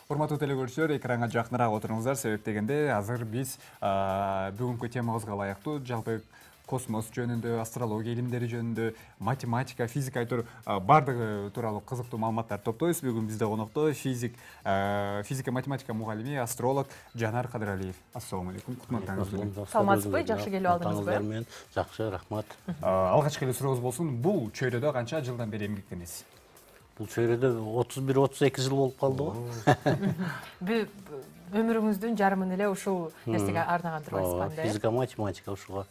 Урматтуу телекөрүүчүлөр, экранга жакыныраак отуруңуздар. Себеп дегенде азыр биз бүгүнкү темабызга ылайыктуу жалпы космос жөнүндө, астрология илимдери жөнүндө, математика, физика айтор бардыгы тууралуу кызыктуу маалыматтар топтойбуз. Бүгүн бизде конокто физика математика мугалими, астролог Жанар Кадыралиев. Ассаламу алейкум. Кутмандыңыз. Саламатсызбы? Жакшы келип алдыңызбы? Мен жакшы, рахмат. Алгачкы эле сурообуз болсун. Бул чөйрөдө канча жылдан бери эмгектенесиз? Бул чөйрөдө 31-32 жыл болуп калды го. Өмүрүңүздүн жарымын эле ушул нерсеге арнаган турбайсызбы анда? Физика, математика ушуга,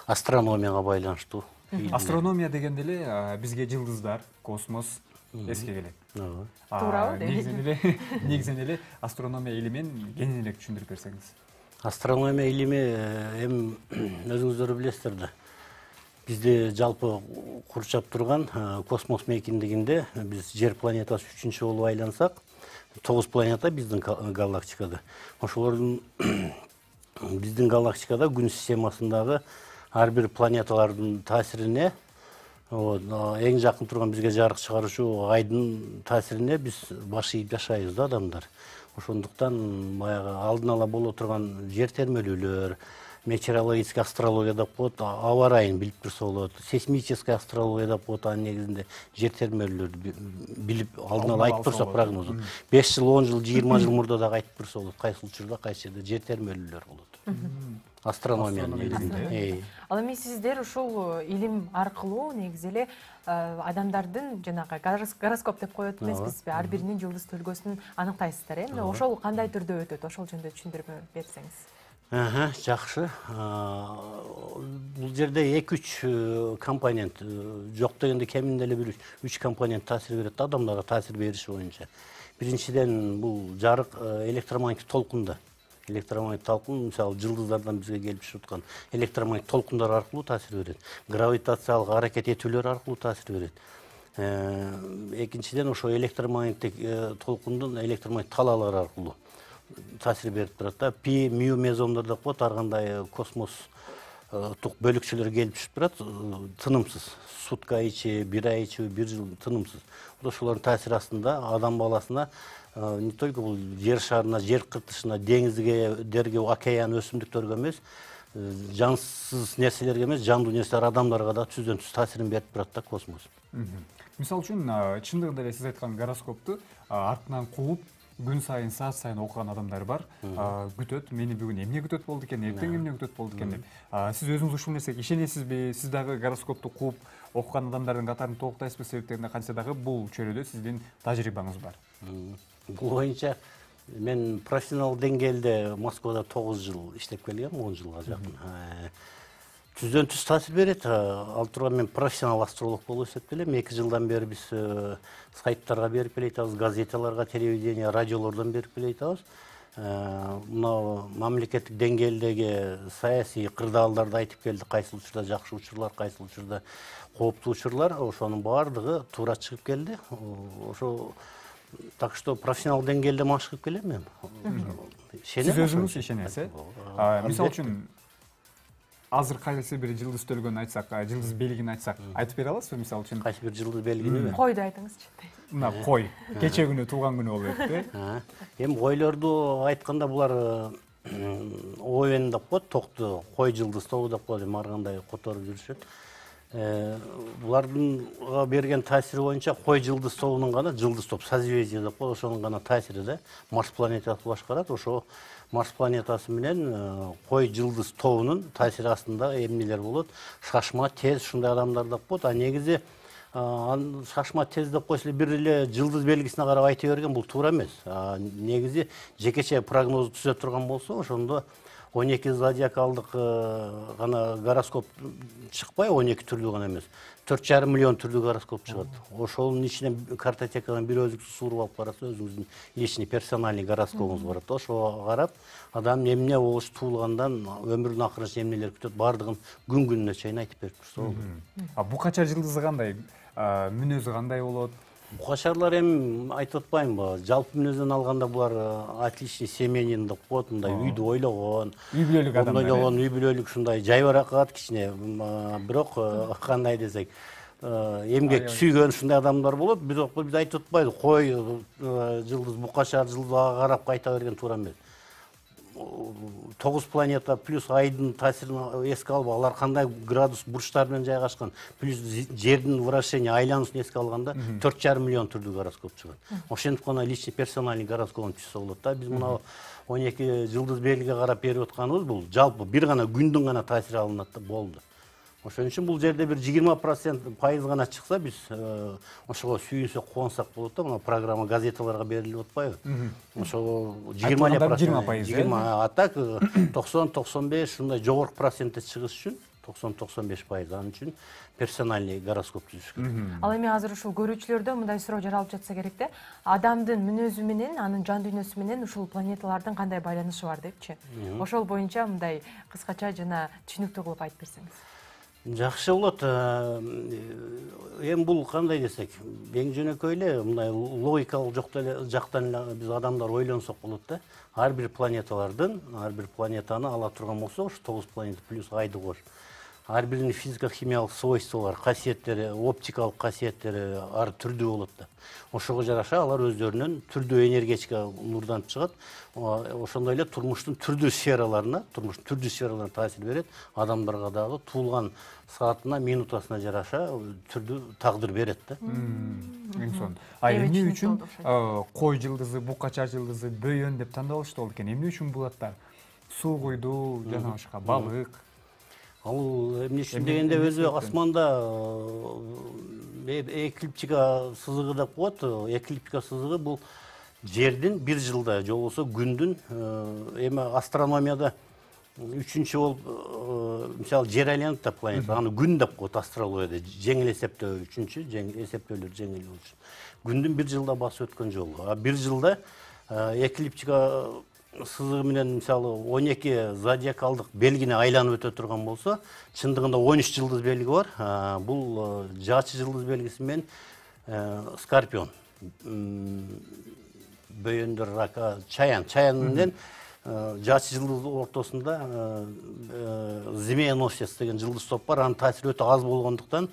астрономияга байланыштуу. Астрономия дегенде эле бизге жылдыздар, космос эске келет. Туурабы? Негизинен эле астрономия илимин кеңирээк түшүндүрүп берсеңиз. Астрономия илими эми өзүңүздөр билесиздер да. Бизде жалпы курчап турган космос мейкиндигинде биз Жер планетасы 3-чү болуп айлансак, 9 планета биздин галактикада. Ошолордун биздин галактикада күн системасындагы ар бир планеталардын таасирине, эң жакын турган бизге жарык чыгаруучу айдын таасирине биз баш ийип жашайбыз да адамдар. Ошондуктан баягы алдын ала боло турган жер термелүүлөр, метеорологическая астрология деп коет, аба ырайын билип турса болот. Сейсмическая астрология деп коет, анын негизинде жер термелүүлөрдү билип алдын ала айтып турса прогнозу. 5 жыл, 10 жыл, 20 жыл мурда дагы айтып турса болот. Кайсы учурда, кайсы жерде жер термелүүлөр болот. Астрономиянын негизинде. Ал эми сиздер ушул илим аркылуу негизи эле адамдардын жанагы гороскоп деп коет эмеспизби? Ар биринин жылдыз төлгөсүн аныктайсыздар, э? Ошол кандай түрдө өтөт? Ошол жөнүндө түшүндүрүп берсеңиз. Жакшы. Бул жерде 2-3 компонент, жок дегенде кеминде эле 3 компонент таасир берет адамдарга таасир бериши боюнча. Биринчиден бул жарык электромагниттик толкунда. Электромагниттик толкун мисалы жылдыздардан бизге келип түшүп аткан электромагниттик толкундар аркылуу таасир берет. Гравитациялык аракет этүүлөр аркылуу таасир берет. Экинчиден ошо электромагниттик толкундун электромагниттик талаалары аркылуу таасир берип турат да. Пи, мю мезомдор деп коет, ар кандай космос бөлүкчөлөр келип түшүп турат, тынымсыз. Сутка ичи, 1 ай ичи, 1 жыл тынымсыз. Ошолордун таасири астында адам баласына не только бул жер шарына, жер кыртышына, деңизге, дерге, океан, өсүмдүктөргө эмес, жансыз нерселерге эмес, жандуу нерселер адамдарга да түздөн түз таасирин берип турат да космос. Мисалы үчүн, чындыгында эле сиз айткан гороскопту артынан кууп, күн сайын, саат сайын окуган адамдар бар. Күтөт, мени бүгүн эмне күтөт болду экен, эртең эмне күтөт болду экен деп. Сиз өзүңүз ушул нерсеге ишенесизби? Сиз дагы гороскопту кууп окуган адамдардын катарын толуктайсызбы? Себеп канча дагы бул чөйрөдө сиздин тажрыйбаңыз бар. Бул боюнча мен профессионал деңгээлде Москвада 9 жыл иштеп келгем, 10 жылга жакын. Түздөн түз таасир берет. Ал турган мен профессионал астролог болуп эсептелем. 2 жылдан бери биз сайттарга берип келатабыз, газеталарга, телевидение, радиолордон берип келатабыз. Мына мамлекеттик деңгээлдеги саясий кырдаалдарды айтып келдик, кайсы учурда жакшы учурлар, кайсы учурда кооптуу учурлар, ошонун баардыгы туура чыгып келди. Ошо так что профессионал деңгээлде машык кылып келем мен. Сиз өзүңүз ишенесиз, э? Мисалы үчүн азыр кайсы бир жылдыз төлгөнүн айтсак, жылдыз белгини айтсак, айтып бере аласызбы? Мисалы үчүн кайсы бир жылдыз белгини? Койду айтыңызчы. Мына кой, кече күнү туулган күнү болуп өттү. Эми койлорду айтканда булар овен деп коет, токту, кой жылдыз тобу деп коет, ар кандай которуп жүрүшөт. Булардын берген таасири боюнча кой жылдыз тобунун гана, жылдыз топ созвездие деп коет, ошонун гана таасири да Марс планетасы башкарат. Ошо Марс планетасы менен кой жылдыз тобунун таасири астында эмнелер болот? Шашма, тез, ушундай адамдар деп коет. Негизи шашма, тез деп койсо бир эле жылдыз белгисине карап айта берген бул туура эмес. Негизи жекече прогноз түзө турган болсо, ошондо 12 зодиакалдык гана гороскоп чыкпай, 12 түрлүү гана эмес. 4,5 миллион түрлүү гороскоп чыгат. Ошонун ичинен картотекадан бир өзүксүз суруп алып караса, өзүңүздүн личный персональный гороскопуңуз бар. Ошого карап, адам эмне болуш туулгандан өмүрүнүн акырынча эмнелер күтөт, баардыгын күн-күнүнө чейин айтып берип турса болот. Букачар жылдызы кандай? Мүнөзү кандай болот? Букачарлар эми айтып атпаймынбы? Жалпы мүнөздөн алганда булар отличный семьянин деп коет, мындай үйдү ойлогон, үй бүлөлүк адамдар. Үй бүлөлүк ушундай жайбаракат кичине, бирок кандай десек, эмгек сүйгөн ушундай адамдар болот. Биз айтып атпайбыз, кой жылдыз букачар жылдыз ага карап кайта берген туура эмес. 9 планета плюс айдын таасирин эске алып, алар кандай градус бурчтар менен жайгашкан, плюс жердин вращение айлануусун эске алганда 4,5 миллион түрдүү гороскоп чыгат. Ошентип гана личный персональный гороскопун түзсө болот да. Биз мына 12 жылдыз белгиге карап берип атканыбыз бул жалпы бир гана күндүн гана таасири алынат да болду. Ошон үчүн бул жерде бир 20% пайыз гана чыкса, биз ошого сүйүнсөк, кубансак болот да. Мына программа газеталарга берилип атпайбы? Ошого 20%, а так 90-95 ушундай жогорку процентте чыгыш үчүн 90-95%, анын үчүн персональный гороскоп түзүш керек. Ал эми азыр ушул көрүүчүлөрдө мындай суроо жаралып жатса керек да. Адамдын мүнөзү менен, анын жан дүйнөсү менен ушул планеталардын кандай байланышы бар депчи. Ошол боюнча мындай кыскача жана түшүнүктүү кылып айтып берсеңиз. Жакшы болот. Эми бул кандай десек, эң жөнөкөй эле мындай логикалык жактан биз адамдар ойлонсок болот да. Ар бир планетаны ала турган болсок, ушу 9 планета плюс айды кош. Ар биринин физико-химиялык свойстволор, касиеттери, оптикалык касиеттери ар түрдүү болот да. Ошого жараша алар өздөрүнүн түрдүү энергетика нурданып чыгат. Ошондой эле турмуштун түрдүү сфераларына таасир берет. Адамдарга дагы туулган саатына, минутасына жараша түрдүү тагдыр берет да. Эң сонун. Эмне үчүн кой жылдызы, букачар жылдызы, бөйөн деп тандалышты болду экен? Эмне үчүн булаттар? Суу куйду, жана башка балык. Ал эмне үчүн дегенде өзү асманда эклиптика сызыгы деп коет. Эклиптика сызыгы бул жердин бир жылда же болбосо күндүн эми астрономияда үчүнчү болуп мисалы жер айланат да планета, аны күн деп коет астрологияда. Жеңил эсептөө үчүнчү, эсептөөлөр жеңил болчу. Күндүн бир жылда басып өткөн жолу. А бир жылда эклиптика сызыгы менен мисалы 12 зодиакалдык белгини айланып өтө турган болсо, чындыгында 13 жылдыз белги бар. Бул жаачы жылдыз белгиси менен скорпион, бөйөндөр, рака, чаян менен жаачы жылдыз ортосунда змееносец деген жылдыз топ бар. Анын таасири өтө аз болгондуктан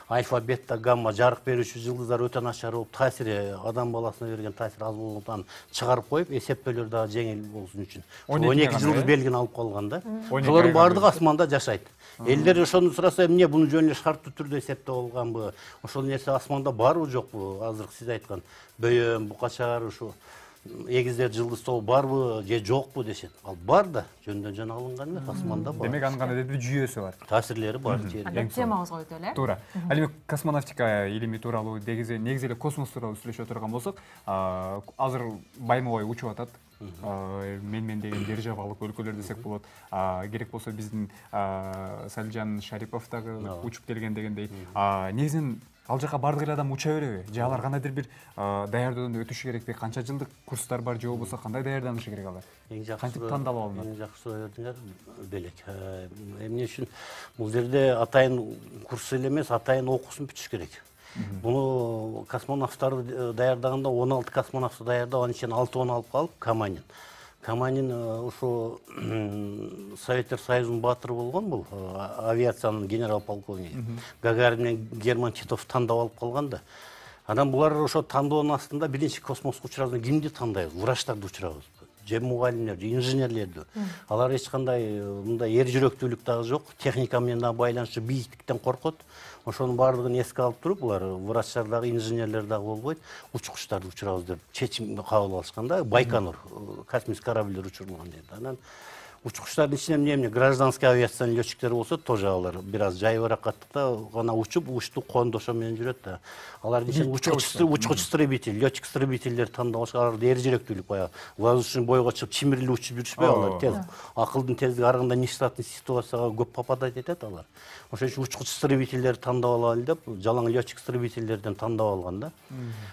альфа, бета, гамма жарык берүүчү жылдыздар өтө начар болуп, таасири адам баласына берген таасир аз болгондуктан чыгарып коюп, эсептөөлөр дагы жеңил болсун үчүн 12 жылдыз белгини алып калган да. Ошолордун баардыгы асманда жашайт. Элдер ошону сураса, эмне буну жөн эле шарттуу түрдө эсептеп алганбы? Ошол нерсе асманда барбы жокпу? Азыр сиз айткан бөйөн, букачар, ушу эгиздер жылдыз тобу барбы же жокпу дешет. Ал бар да, жөндөн жана алынган эмес, асманда бар. Демек анын кандайдыр бир жүйөсү бар. Таасирлери бар. Анда темабызга өтө эле. Туура. Ал эми космонавтика илими тууралуу негизи эле космос тууралуу сүйлөшө турган болсок, азыр байма-бай учуп атат. Мен деген державалык өлкөлөр десек болот. Керек болсо биздин Салжан Шарипов дагы учуп келген дегендей. Негизинен ал жака бардык эле адам уча береби? Же алар кандайдыр бир даярдөөдөн өтүшү керекпи? Канча жылдык курстар бар же болбосо кандай даярданышы керек алар? Кантип тандалып алынат? Эң жакшы сурооңар белек. Эмне үчүн бул жерде атайын курс эле эмес, атайын окуусун бүтүш керек. Буну космонавттарды даярдаганда 16 космонавтты даярдап, анын ичинен 6 алып калып, Каманин ушу Советтер Союзунун баатыры болгон, бул авиациянын генерал полковниги. Гагарин менен Герман Титов тандап алып калган да. Анан булар ошо тандоонун астында биринчи космоско учурабыз, кимди тандайбыз? Врачтарды учурабыз. Же мугалимдер, же инженерлерди. Алар эч кандай мындай эр жүрөктүүлүк дагы жок, техника менен дагы байланышы, бийиктиктен коркот. Ошонун баардыгын эске алып туруп, булар врачтар дагы, инженерлер дагы болбойт, учкучтарды учурабыз деп чечим кабыл алышканда, Байконур космический корабльдер учурулган жерде. Анан учкучтардын ичинен эмне гражданский авиациянын летчиктери болсо, тоже алар бир аз жайбыракаттыкта гана учуп, учту кондо ошо менен жүрөт да. Алардын ичинен учкуч-истребитель, летчик-истребительдер тандап алышкан, аларда эр жүрөктүүлүк баягы воздушный бойго чыгып чимирилип учуп жүрүшпөй алар тез. Акылдын тездиги ар кандай нештатный ситуацияга көп попадать этет алар. Ошон үчүн учкуч-истребительдерди тандап алалы деп, жалаң летчик-истребительдерден тандап алган да.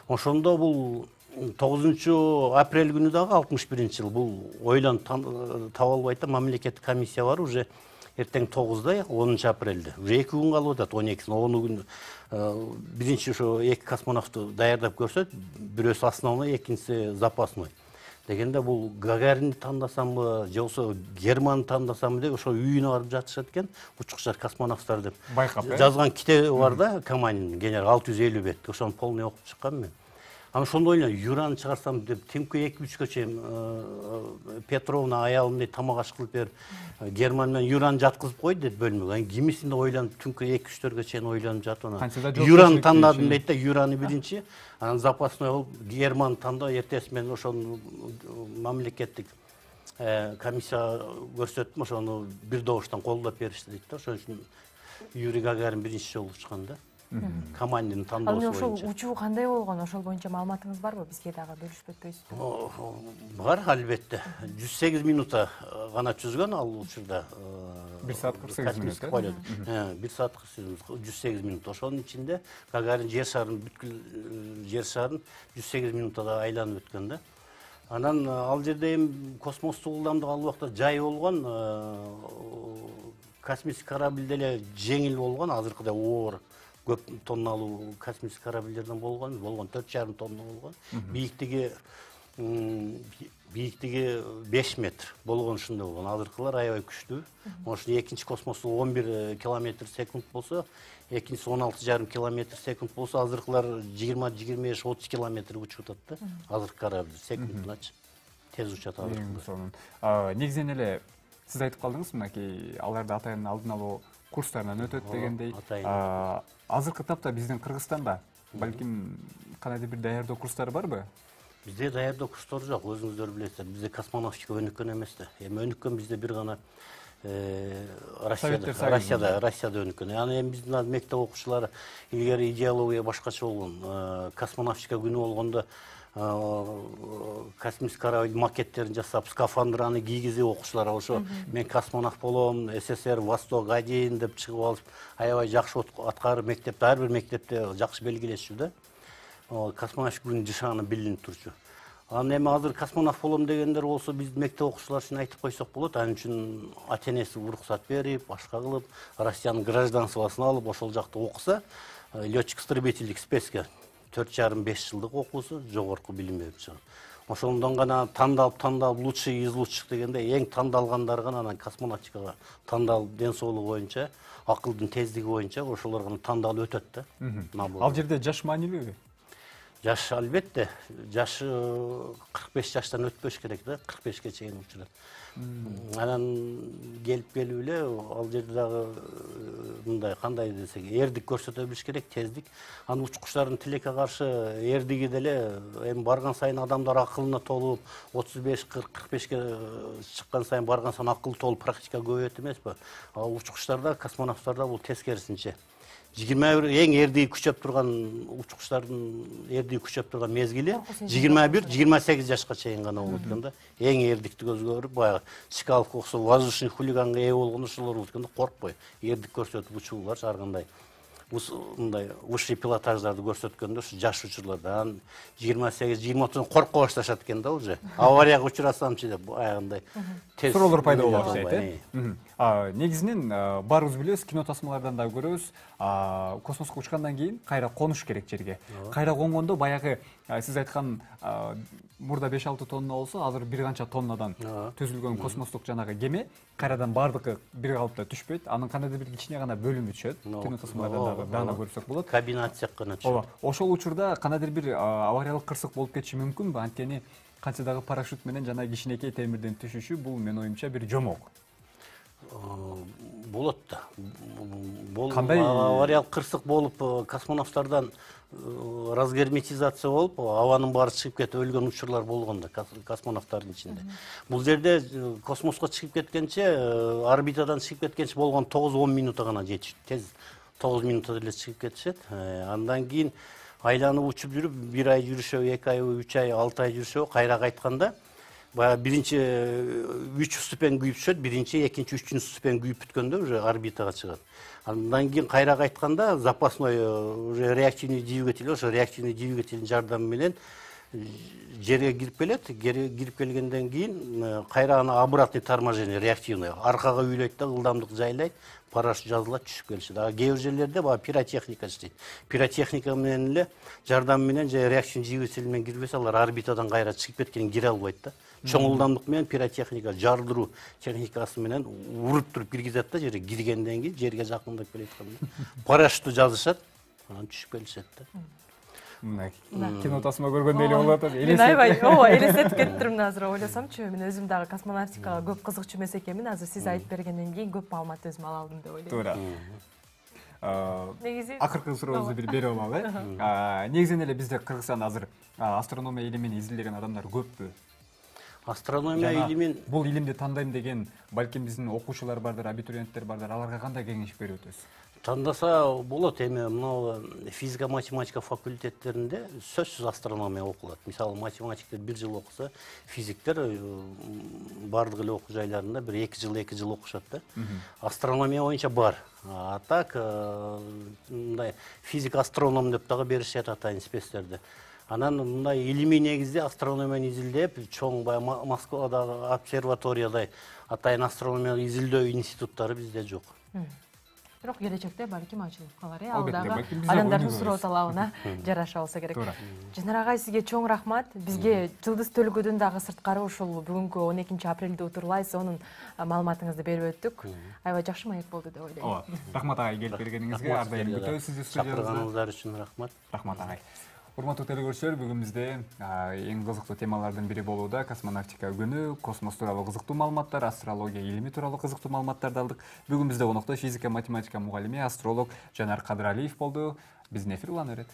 Ошондо бул 9 апрель күнү дагы 61-жыл бул ойлонуп таба албайт да, мамлекеттик комиссия бар уже эртең 9-да, 10 апрелде. Уже 2 күн калып атат, 12-сине 10 күн. Биринчи ошо 2 космонавтты даярдап көрсөт, бирөөсү основной, экинчиси запасной. дегенде бул Гагаринди тандасамбы же болбосо Германды тандасамбы деп ошо үйүнө барып жатышат экен учкучтар, космонавттар деп байкап жазган китеби бар да, Каманин генерал 650 бет, ошону полный окуп чыккам мен. Ана ошондо ойлойм, Юраны чыгарсам деп Тимке 2-3кө чейин Петровна аялымды тамак аш кылып бер, Герман менен Юраны жаткызып кой деп бөлмөгө. Кимисинде ойлонуп Тимке 2-3төргө чейин ойлонуп жатып ана Юраны тандадым дейт да, Юраны биринчи, анан запасной болуп Герман тандап, эртеси менен ошону мамлекеттик комиссия көрсөтүп, ошону бир добуштан колдоп беришти дейт да. Ошон үчүн Юрий Гагарин биринчи жолу чыккан да. Команданы тандоосу боюнча. Ошол учуу кандай болгон, ошол боюнча маалыматыңыз барбы? Бизге дагы бөлүшүп өтпөйсүзбү? Бар, албетте. 108 минута гана чүзгөн ал учурда. 1 саат 48 минут. 1 саат 108 минут. Ошонун ичинде Гагарин жер шарын бүткүл жер шарын 108 минутада айланып өткөн да. Анан ал жерде эми космостук ылдамдык ал убакта жай болгон, космический корабль деле жеңил болгон, азыркыдай оор көп тонналуу космический корабльдерден болгон 4,5 тонна болгон. Бийиктиги 5 метр болгон ушундай болгон. Азыркылар аябай күчтүү. Ошо экинчи космостук 11 км секунд болсо, экинчиси 16,5 км секунд болсо, азыркылар 20-25-30 км учуп атат да. Азыркы корабль секундуначы тез учат азыркылар. Негизинен эле сиз айтып калдыңыз, мынакей аларды атайын алдын алуу курстарынан өтөт дегендей. Азыркы тапта биздин Кыргызстанда балким кандайдыр бир даярдоо курстары барбы? Бизде даярдоо курстары жок, өзүңүздөр билесиздер. Бизде космонавтика өнүккөн эмес да. Эми өнүккөн бизде бир гана Россияда өнүккөн. Аны эми биздин мектеп окуучулары илгери идеология башкача болгон. Космонавтика күнү болгондо космический корабль макеттерин жасап, скафандраны кийгизип окуучулар ошо мен космонавт болом, СССР Восток один деп чыгып алып, аябай жакшы аткарып мектепте, ар бир мектепте жакшы белгилешчү да. Космонавтика күнү жашааны билинип турчу. Анан эми азыр космонавт болом дегендер болсо, биз мектеп окуучулар үчүн айтып койсок болот. Анын үчүн ата-энеси уруксат берип, башка кылып, Россиянын гражданствосын алып, ошол жакта окуса, летчик-истребительдик спецке 4,5-5 жылдык окуусу жогорку билим берип чыгат. Ошондон гана тандалып лучший из лучших дегенде эң тандалгандар гана анан космонавтикага тандалып, ден соолугу боюнча, акылдын тездиги боюнча ошолор гана тандалып өтөт да. Ал жерде жаш маанилүүбү? Жаш албетте, жаш 45 жаштан өтпөш керек да, 45ке чейин учурат. Анан келип эле ал жерде дагы мындай кандай десек, эрдик көрсөтө билиш керек, тездик. Анын учкучтардын тилекке каршы эрдиги деле эми барган сайын адамдар акылына толуп, 35-40-45ке чыккан сайын барган сайын акыл толуп практика көбөйөт эмеспи? Ал учкучтарда, космонавттарда бул тескерисинче. 21 эң эрдиги күчөп турган учкучтардын эрдиги күчөп турган мезгили 21-28 жашка чейин гана болуп өткөн да. Эң эрдикти көзгө көрүп, баягы Чкаловго окшоп воздушный хулиганга ээ болгон ошолор өткөндө коркпой, эрдик көрсөтүп учуулар ар кандай мындай высший пилотаждарды көрсөткөндө ушу жаш учурларда 28-29 корко башташат экен да уже. Аварияга учурасамчы деп аягындай тез суроолор пайда боло баштайт. Негизинен баарыбыз билебиз, кино тасмалардан да көрөбүз, космоско учкандан кийин кайра конуш керек жерге. Кайра конгондо баягы сиз айткан мурда 5-6 тонна болсо, азыр бир канча тоннадан түзүлгөн космостук жанагы кеме кайрадан бардыгы бир калыпта түшпөйт. Анын кандайдыр бир кичине гана бөлүмү түшөт. Кино тасмалардан дагы көрсөк болот. Кабина отсек гана түшөт. Ошол учурда кандайдыр бир авариялык кырсык болуп кетиши мүмкүнбү? Анткени канча дагы парашют менен жана кичинекей темирден түшүшү бул менин оюмча бир жомок. Болот да. Кандай авариялык кырсык болуп, космонавттардан разгерметизация болуп, абанын баары чыгып кетип өлгөн учурлар болгон да космонавттардын ичинде. Бул жерде космоско чыгып кеткенче, орбитадан чыгып кеткенче болгон 9-10 минута гана жетишет. Тез 9 минутада эле чыгып кетишет. Андан кийин айланып учуп жүрүп, 1 ай жүрүшөбү, 2 ай, 3 ай, 6 ай жүрүшөбү, кайра кайтканда баягы биринчи 3 ступень күйүп түшөт, биринчи, экинчи, 3-чү ступень күйүп бүткөндө уже орбитага чыгат. Андан кийин кайра кайтканда запасной уже реактивный двигатель, ошо реактивный двигателдин жардамы менен жерге кирип келет, кирип келгенден кийин кайра аны обратный торможение реактивный аркага үйлөйт да ылдамдык жайлайт, парашют жазылат, түшүп келишет. А кээ бир жерлерде баягы пиротехника иштейт. Пиротехника менен эле жардам менен же реактивный двигатель менен кирбесе алар орбитадан кайра чыгып кеткен кире албайт да. Чоң ылдамдык менен пиротехника, жардыруу техникасы менен уруп туруп киргизет да жерге киргенден кийин жерге жакындап келатканда парашютты жазышат, анан түшүп келишет да. Кино тасма көргөндөй эле болуп атат. Мен аябай элестетип кеттирмин азыр ойлосомчу. Мен өзүм дагы космонавтикага көп кызыкчу эмес экенмин. Азыр сиз айтып бергенден кийин көп маалымат өзүм ала алдым деп ойлойм. Туура. Негизи Акыркы сурообузду бир берип алалы. Негизинен эле бизде Кыргызстанда азыр астрономия илимин изилдеген адамдар көппү? Астрономия илимин бул илимди тандайм деген балким биздин окуучулар бардыр, абитуриенттер бардыр, аларга кандай кеңеш берип өтөсүз? тандаса болот. Эми мына физика математика факультеттеринде сөзсүз астрономия окулат. Мисалы математиктер 1 жыл окуса, физиктер бардык эле окуу жайларында 1-2 жыл окушат да. Астрономия боюнча бар. А так мындай физик астроном деп дагы беришет атайын спецтерди. Анан мындай илимий негизде астрономияны изилдеп, чоң баягы Москвадагы обсерваториядай атайын астрономия изилдөө институттары бизде жок. Бирок келечекте балким ачылып калар, алдагы адамдардын суроо талабына жараша болсо керек. Жанар агай, сизге чоң рахмат. Бизге Жылдыз Төлгөдөн дагы сырткары ушул бүгүнкү 12 апрелде утурлайсыз, онун маалыматыңызды берип өттүк. Аябай жакшы маек болду деп ойлойм. Рахмат агай, келип бергениңизге, ар дайым күтөбүз сизди студиябызда. Чакырганыңыздар үчүн рахмат. Рахмат агай. Урматтуу телекөрүүчүлөр, бүгүн бизде эң кызыктуу темалардын бири болууда космонавтика күнү, космос тууралуу кызыктуу маалыматтар, астрология илими тууралуу кызыктуу маалыматтарды алдык. Бүгүн бизде конокто физика математика мугалими, астролог Жанар Кадыралиев болду. Биздин эфир улана берет.